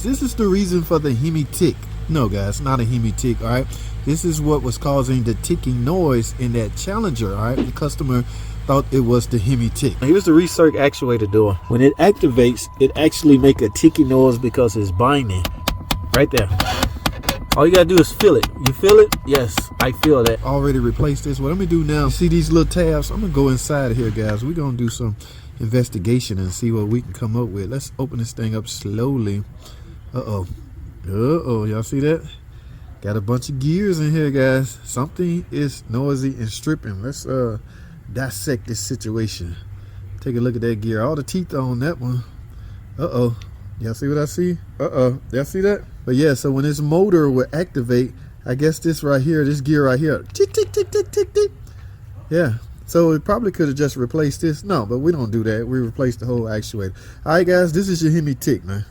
This is the reason for the HEMI tick. No guys, not a HEMI tick, all right? This is what was causing the ticking noise in that Challenger, all right? The customer thought it was the HEMI tick. Here's the recirc actuator door. When it activates, it actually make a ticking noise because it's binding. Right there. All you gotta do is feel it. You feel it? Yes, I feel that. Already replaced this. What I'm gonna do now, see these little tabs? I'm gonna go inside here, guys. We're gonna do some investigation and see what we can come up with. Let's open this thing up slowly. Y'all see that? Got a bunch of gears in here, guys. Something is noisy and stripping. Let's dissect this situation. Take a look at that gear. All the teeth are on that one. Y'all see what I see? Y'all see that? But yeah, so when this motor will activate, I guess this right here, this gear right here, tick, tick, tick, tick, tick, tick. Yeah. So it probably could have just replaced this. No, but we don't do that. We replace the whole actuator. All right, guys, this is your HEMI tick, man.